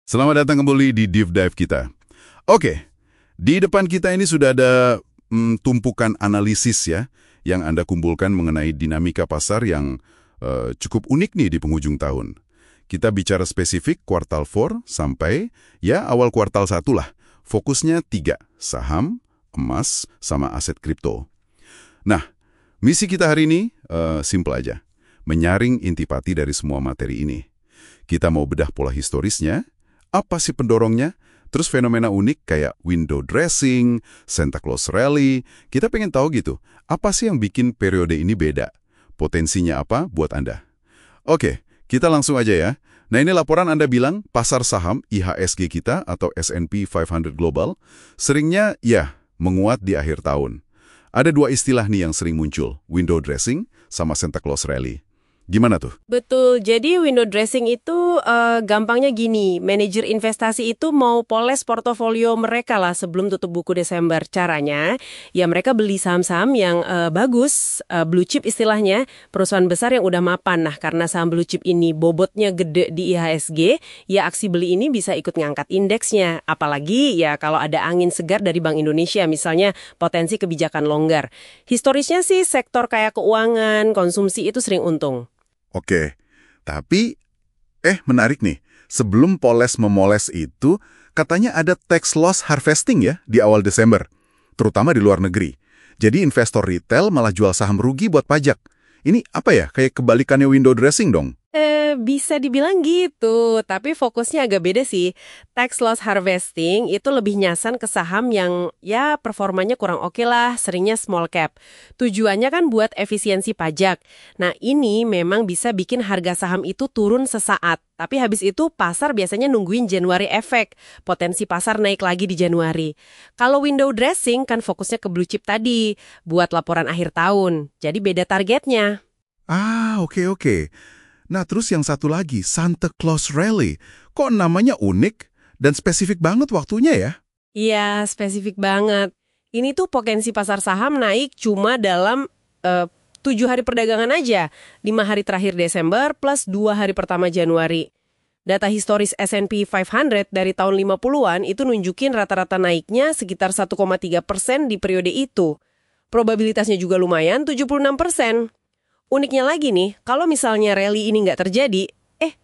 Selamat datang kembali di Deep Dive kita. Oke, di depan kita ini sudah ada tumpukan analisis ya, yang Anda kumpulkan mengenai dinamika pasar yang cukup unik nih di penghujung tahun. Kita bicara spesifik kuartal 4 sampai ya awal kuartal 1 lah. Fokusnya 3, saham, emas, sama aset kripto. Nah, misi kita hari ini simple aja, menyaring intipati dari semua materi ini. Kita mau bedah pola historisnya, apa sih pendorongnya? Terus fenomena unik kayak window dressing, Santa Claus rally. Kita pengen tahu gitu, apa sih yang bikin periode ini beda? Potensinya apa buat Anda? Oke, kita langsung aja ya. Nah ini laporan Anda bilang pasar saham IHSG kita atau S&P 500 Global seringnya ya menguat di akhir tahun. Ada dua istilah nih yang sering muncul, window dressing sama Santa Claus rally. Gimana tuh? Betul, jadi window dressing itu gampangnya gini, manajer investasi itu mau poles portofolio mereka lah sebelum tutup buku Desember. Caranya, ya mereka beli saham-saham yang bagus, blue chip istilahnya, perusahaan besar yang udah mapan. Nah, karena saham blue chip ini bobotnya gede di IHSG, ya aksi beli ini bisa ikut ngangkat indeksnya. Apalagi ya kalau ada angin segar dari Bank Indonesia, misalnya potensi kebijakan longgar. Historisnya sih sektor kayak keuangan, konsumsi itu sering untung. Oke, tapi menarik nih. Sebelum poles memoles itu, katanya ada tax loss harvesting ya di awal Desember, terutama di luar negeri. Jadi investor retail malah jual saham rugi buat pajak. Ini apa ya, kayak kebalikannya window dressing dong? Bisa dibilang gitu, tapi fokusnya agak beda sih. Tax loss harvesting itu lebih nyasar ke saham yang ya performanya kurang oke lah, seringnya small cap. Tujuannya kan buat efisiensi pajak. Nah ini memang bisa bikin harga saham itu turun sesaat. Tapi habis itu pasar biasanya nungguin Januari efek, potensi pasar naik lagi di Januari. Kalau window dressing kan fokusnya ke blue chip tadi, buat laporan akhir tahun. Jadi beda targetnya. Oke. Nah, terus yang satu lagi, Santa Claus Rally. Kok namanya unik dan spesifik banget waktunya ya? Iya, spesifik banget. Ini tuh potensi pasar saham naik cuma dalam 7 hari perdagangan aja. 5 hari terakhir Desember plus 2 hari pertama Januari. Data historis S&P 500 dari tahun 50-an itu nunjukin rata-rata naiknya sekitar 1,3% di periode itu. Probabilitasnya juga lumayan, 76%. Uniknya lagi nih, kalau misalnya rally ini nggak terjadi,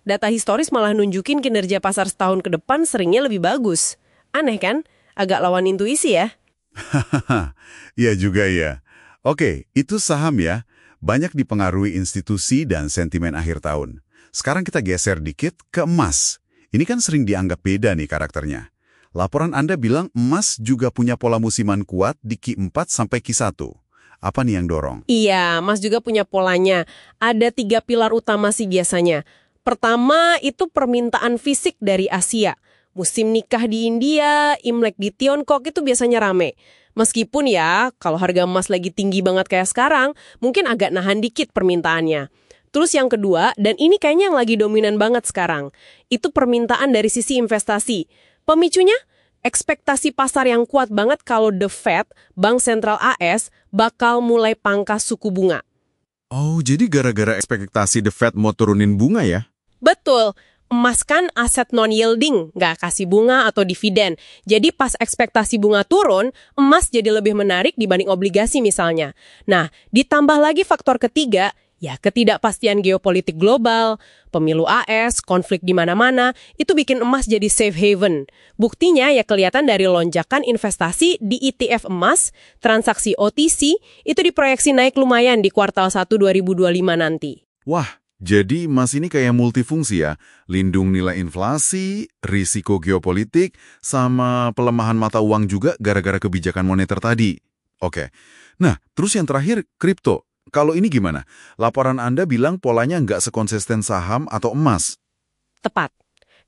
data historis malah nunjukin kinerja pasar setahun ke depan seringnya lebih bagus. Aneh kan? Agak lawan intuisi ya. Iya juga ya. Oke, itu saham ya. Banyak dipengaruhi institusi dan sentimen akhir tahun. Sekarang kita geser dikit ke emas. Ini kan sering dianggap beda nih karakternya. Laporan Anda bilang emas juga punya pola musiman kuat di Q4 sampai Q1. Apa nih yang dorong? Iya, Mas juga punya polanya. Ada 3 pilar utama sih biasanya. Pertama, itu permintaan fisik dari Asia. Musim nikah di India, Imlek di Tiongkok itu biasanya rame. Meskipun ya, kalau harga emas lagi tinggi banget kayak sekarang, mungkin agak nahan dikit permintaannya. Terus yang kedua, dan ini kayaknya yang lagi dominan banget sekarang, itu permintaan dari sisi investasi. Pemicunya? Ekspektasi pasar yang kuat banget kalau The Fed, Bank Sentral AS, bakal mulai pangkas suku bunga. Oh, jadi gara-gara ekspektasi The Fed mau turunin bunga ya? Betul, emas kan aset non-yielding, nggak kasih bunga atau dividen. Jadi pas ekspektasi bunga turun, emas jadi lebih menarik dibanding obligasi misalnya. Nah, ditambah lagi faktor ketiga, ya ketidakpastian geopolitik global, pemilu AS, konflik di mana-mana, itu bikin emas jadi safe haven. Buktinya ya kelihatan dari lonjakan investasi di ETF emas, transaksi OTC, itu diproyeksi naik lumayan di kuartal 1 2025 nanti. Wah, jadi emas ini kayak multifungsi ya, lindung nilai inflasi, risiko geopolitik, sama pelemahan mata uang juga gara-gara kebijakan moneter tadi. Oke, nah terus yang terakhir, kripto. Kalau ini gimana? Laporan Anda bilang polanya nggak sekonsisten saham atau emas. Tepat.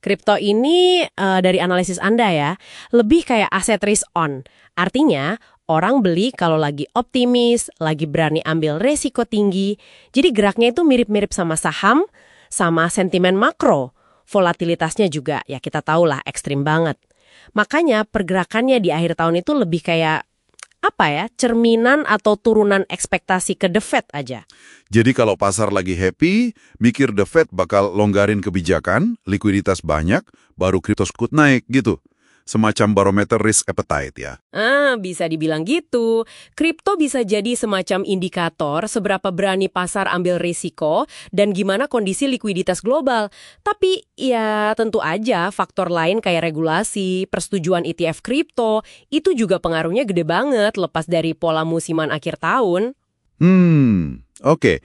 Kripto ini dari analisis Anda ya, lebih kayak aset risk on. Artinya, orang beli kalau lagi optimis, lagi berani ambil resiko tinggi. Jadi geraknya itu mirip-mirip sama saham, sama sentimen makro. Volatilitasnya juga, ya kita tahu lah ekstrim banget. Makanya pergerakannya di akhir tahun itu lebih kayak apa ya, cerminan atau turunan ekspektasi ke The Fed aja. Jadi kalau pasar lagi happy, mikir The Fed bakal longgarin kebijakan, likuiditas banyak, baru kripto ikut naik gitu. Semacam barometer risk appetite ya. Bisa dibilang gitu. Kripto bisa jadi semacam indikator seberapa berani pasar ambil risiko dan gimana kondisi likuiditas global. Tapi ya tentu aja faktor lain kayak regulasi, persetujuan ETF kripto, itu juga pengaruhnya gede banget lepas dari pola musiman akhir tahun. Oke.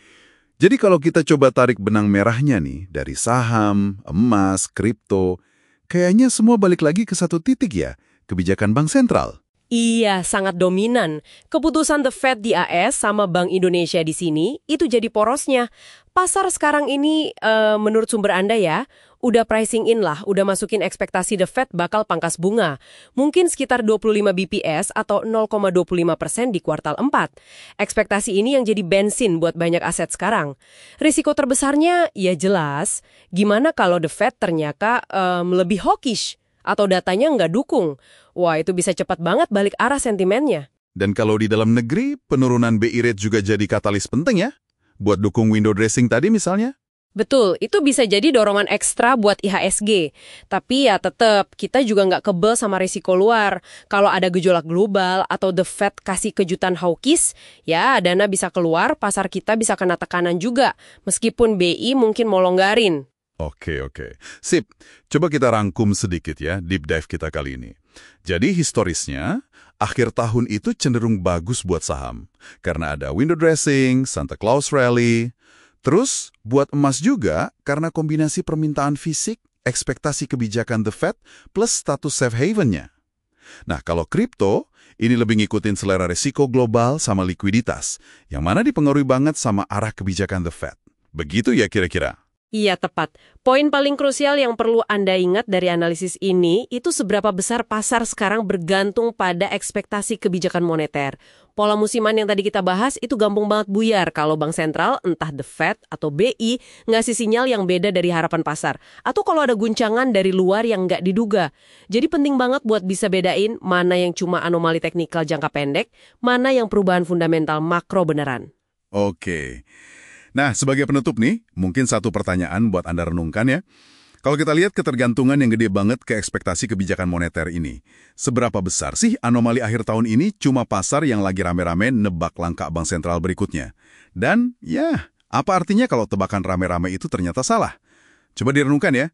Jadi kalau kita coba tarik benang merahnya nih, dari saham, emas, kripto, kayaknya semua balik lagi ke satu titik ya, kebijakan bank sentral. Iya, sangat dominan. Keputusan The Fed di AS sama Bank Indonesia di sini, itu jadi porosnya. Pasar sekarang ini, menurut sumber Anda ya, udah pricing in lah, udah masukin ekspektasi The Fed bakal pangkas bunga. Mungkin sekitar 25 BPS atau 0,25% di kuartal 4. Ekspektasi ini yang jadi bensin buat banyak aset sekarang. Risiko terbesarnya, ya jelas, gimana kalau The Fed ternyata lebih hawkish? Atau datanya nggak dukung. Wah, itu bisa cepat banget balik arah sentimennya. Dan kalau di dalam negeri, penurunan BI rate juga jadi katalis penting ya? Buat dukung window dressing tadi misalnya? Betul, itu bisa jadi dorongan ekstra buat IHSG. Tapi ya tetap, kita juga nggak kebel sama risiko luar. Kalau ada gejolak global atau The Fed kasih kejutan hawkish, ya dana bisa keluar, pasar kita bisa kena tekanan juga. Meskipun BI mungkin mau longgarin. Oke. Sip, coba kita rangkum sedikit ya deep dive kita kali ini. Jadi historisnya, akhir tahun itu cenderung bagus buat saham. Karena ada window dressing, Santa Claus rally. Terus, buat emas juga karena kombinasi permintaan fisik, ekspektasi kebijakan The Fed, plus status safe haven-nya. Nah, kalau kripto, ini lebih ngikutin selera risiko global sama likuiditas, yang mana dipengaruhi banget sama arah kebijakan The Fed. Begitu ya kira-kira? Iya, tepat. Poin paling krusial yang perlu Anda ingat dari analisis ini, itu seberapa besar pasar sekarang bergantung pada ekspektasi kebijakan moneter. Pola musiman yang tadi kita bahas itu gampang banget buyar kalau bank sentral, entah The Fed atau BI, ngasih sinyal yang beda dari harapan pasar. Atau kalau ada guncangan dari luar yang nggak diduga. Jadi penting banget buat bisa bedain mana yang cuma anomali teknikal jangka pendek, mana yang perubahan fundamental makro beneran. Oke. Nah, sebagai penutup nih, mungkin satu pertanyaan buat Anda renungkan ya. Kalau kita lihat ketergantungan yang gede banget ke ekspektasi kebijakan moneter ini, seberapa besar sih anomali akhir tahun ini cuma pasar yang lagi rame-rame nebak langkah bank sentral berikutnya? Dan, ya, apa artinya kalau tebakan rame-rame itu ternyata salah? Coba direnungkan ya.